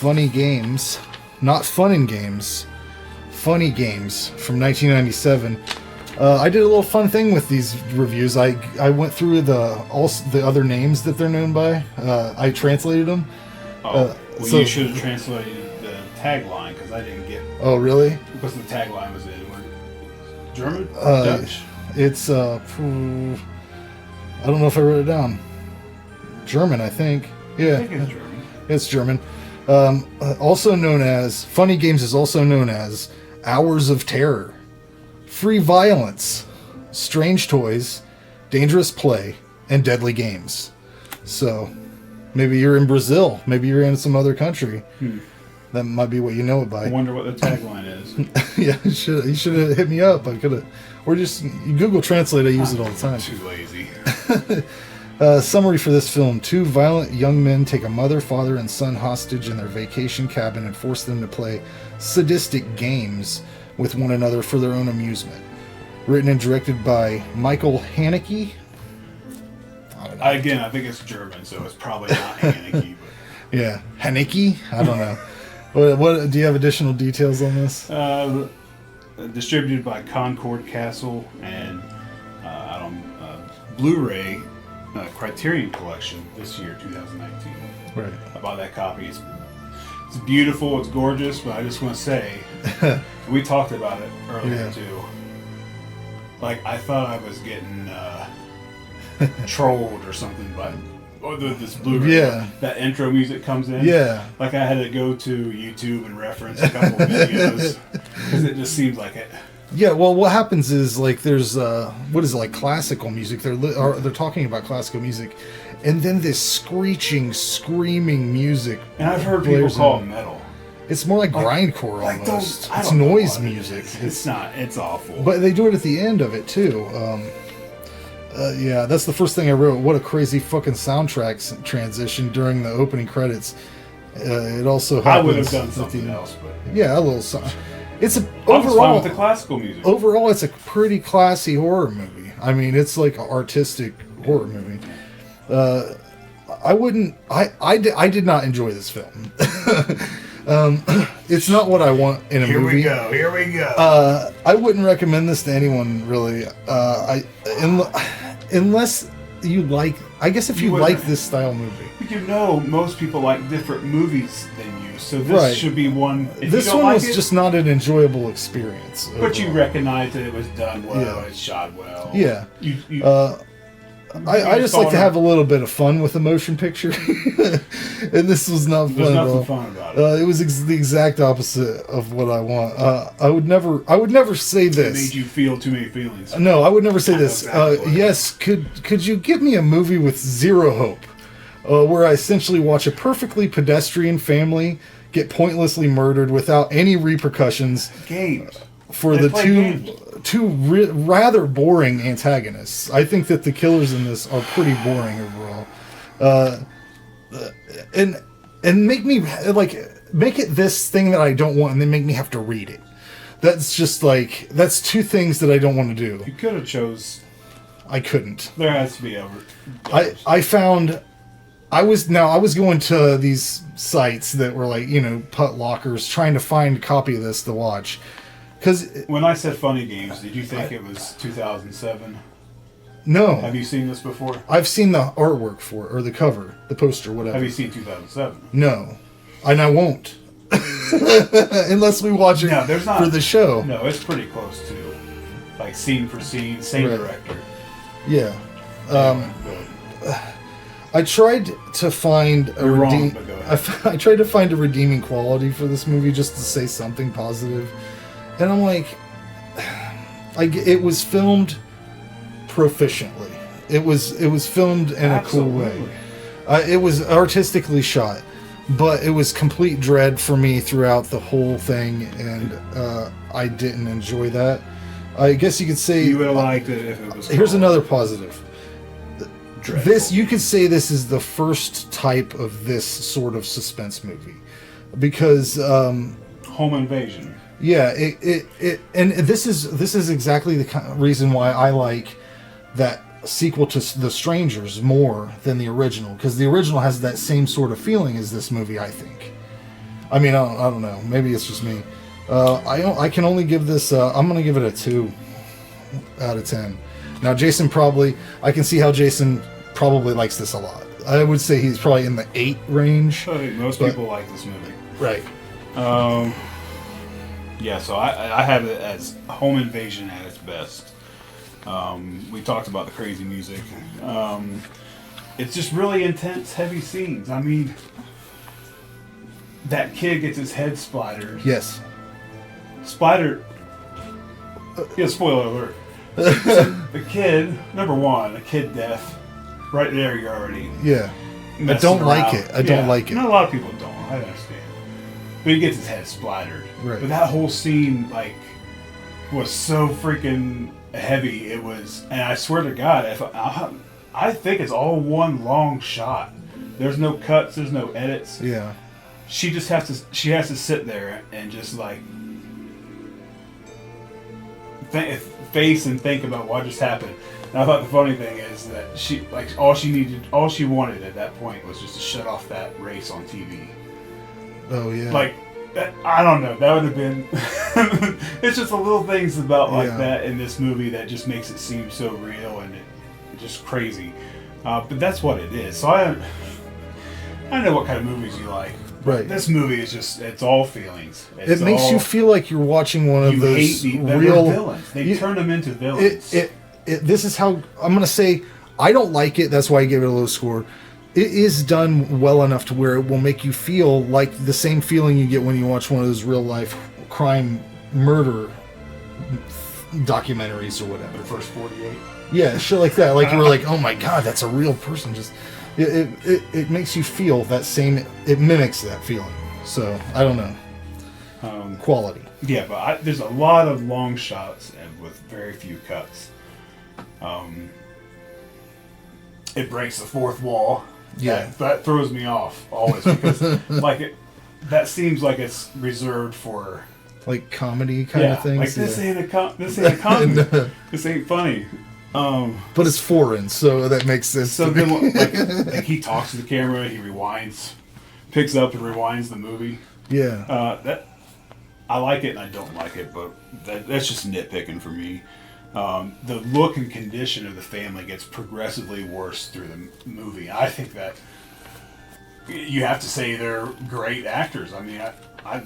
Funny Games, not Fun and Games, Funny Games from 1997. I did a little fun thing with these reviews. I went through the other names that they're known by. I translated them. You should have translated the tagline because I didn't get. Oh, really? Because the tagline was in German, Dutch. It's I don't know if I wrote it down. German, I think. Yeah, I think it's German. It's German. Also known as Funny Games is also known as Hours of Terror, Free Violence, Strange Toys, Dangerous Play, and Deadly Games. So, maybe you're in Brazil. Maybe you're in some other country. That might be what you know it by. I wonder what the tagline is. Yeah, you should have hit me up. I could have, or just Google Translate. I use it all the time. Too lazy. Summary for this film: 2 violent young men take a mother, father, and son hostage in their vacation cabin and force them to play sadistic games with one another for their own amusement. Written and directed by Michael Haneke. Again, I think it's German, so it's probably not Haneke. But. Yeah, Haneke? I don't know. What do you have additional details on this? Distributed by Concord Castle and Blu-ray Criterion Collection this year, 2019. Right. I bought that copy. It's beautiful, it's gorgeous, but I just want to say, we talked about it earlier too. Like, I thought I was getting trolled or something by this Blu-ray. Yeah. That intro music comes in. Yeah. Like, I had to go to YouTube and reference a couple of videos because it just seems like it. Yeah, well, what happens is, like, there's what is it, like, classical music. They're talking about classical music, and then this screeching, screaming music. And I've heard people call it metal. It's more like grindcore almost. It's noise music. It's not. It's awful. But they do it at the end of it too. Yeah, that's the first thing I wrote. What a crazy fucking soundtrack transition during the opening credits. It also happens. I would have done something else, but yeah, a little song. It's I was fine with the classical music. Overall, it's a pretty classy horror movie. I mean, it's like an artistic horror movie. I did not enjoy this film. It's not what I want in a movie. Here we go. I wouldn't recommend this to anyone, really. Unless you like... I guess if you like this style movie. But you know, most people like different movies than you, so this should be one... This one was just not an enjoyable experience. But you recognize that it was done well, it's shot well. Yeah. I just like to have a little bit of fun with a motion picture, and this was not fun. There's at all. nothing fun about it. It was the exact opposite of what I want. I would never say this. It made you feel too many feelings. No, I would never say this. Exactly. Yes, could you give me a movie with zero hope, where I essentially watch a perfectly pedestrian family get pointlessly murdered without any repercussions? Games. For the two rather boring antagonists. I think that the killers in this are pretty boring overall. And make it this thing that I don't want, and then make me have to read it. That's just like, that's two things that I don't want to do. You could have chose. I couldn't. There has to be a. I was going to these sites that were like, putt lockers, trying to find a copy of this to watch. When I said Funny Games, did you think it was 2007? No. Have you seen this before? I've seen the artwork for it, or the cover, the poster, whatever. Have you seen 2007? No. And I won't. Unless we watch it for the show. No, it's pretty close to, like, scene for scene, same director. Yeah. I tried to find I tried to find a redeeming quality for this movie, just to say something positive. And I'm like, it was filmed proficiently. It was filmed in a cool way. It was artistically shot, but it was complete dread for me throughout the whole thing, and I didn't enjoy that. I guess you could say you would have liked it if it was. Here's another positive. You could say this is the first type of this sort of suspense movie, because home invasion. Yeah, and this is exactly the kind of reason why I like that sequel to The Strangers more than the original, because the original has that same sort of feeling as this movie, I think. I mean, I don't know. Maybe it's just me. I can only give this. I'm gonna give it a 2 out of 10. Now, Jason I can see how Jason probably likes this a lot. I would say he's probably in the 8 range. I think most people like this movie. Right. Yeah, so I have it as home invasion at its best. We talked about the crazy music. It's just really intense, heavy scenes. I mean, that kid gets his head splattered. Yes. Spoiler alert. The kid, number one, a kid death. Right there, you're already. Yeah. I don't like it. I don't like it. Not a lot of people don't. I understand. But he gets his head splattered. Right. But that whole scene, was so freaking heavy. It was, and I swear to God, I think it's all one long shot. There's no cuts. There's no edits. Yeah. She just has to. She has to sit there and just face and think about what just happened. And I thought the funny thing is that she all she wanted at that point was just to shut off that race on TV. Oh yeah. I don't know. That would have been. It's just the little things about that in this movie that just makes it seem so real and it's just crazy. But that's what it is. So I know what kind of movies you like. Right. This movie is just—it's all feelings. It makes you feel like you're watching one of those real villains. They turn them into villains. This is how I'm going to say. I don't like it. That's why I gave it a low score. It is done well enough to where it will make you feel like the same feeling you get when you watch one of those real life crime murder documentaries or whatever. The first 48. Yeah, shit like that. Like you were like, oh my god, that's a real person. Just it makes you feel that same. It mimics that feeling. So I don't know. Quality. Yeah, but there's a lot of long shots and with very few cuts. It breaks the fourth wall. Yeah, that throws me off always because that seems like it's reserved for comedy kind of things. This ain't a comedy. No. This ain't funny. But it's foreign, so that makes sense. So then, he talks to the camera, he rewinds, picks up and rewinds the movie. Yeah. That I like it and I don't like it, but that's just nitpicking for me. The look and condition of the family gets progressively worse through the movie. I think that you have to say they're great actors. I mean, I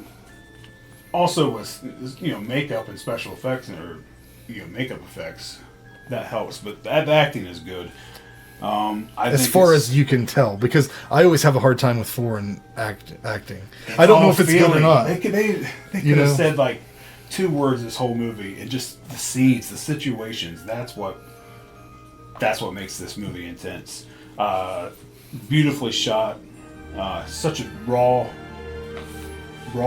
also with makeup and special effects makeup effects. That helps, but the acting is good. As far as you can tell, because I always have a hard time with foreign acting. I don't know if it's good or not. They could have said 2 words this whole movie, and just the scenes, the situations. That's what makes this movie intense. Beautifully shot, such a raw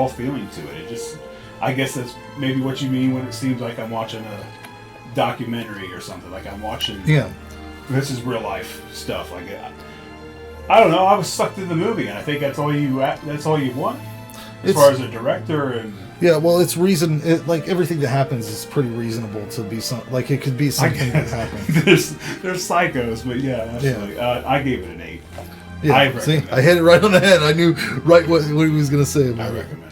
feeling to it. I guess that's maybe what you mean when it seems like I'm watching a documentary or something. Like I'm watching. Yeah. This is real life stuff. I don't know. I was sucked into the movie, and I think that's all you want as far as a director and. Yeah, well, it's reason. Everything that happens is pretty reasonable to be it could be something that happens. There's psychos, but yeah, absolutely. Yeah. I gave it an 8. Yeah, I hit it right on the head. I knew right what he was going to say about it. I recommend.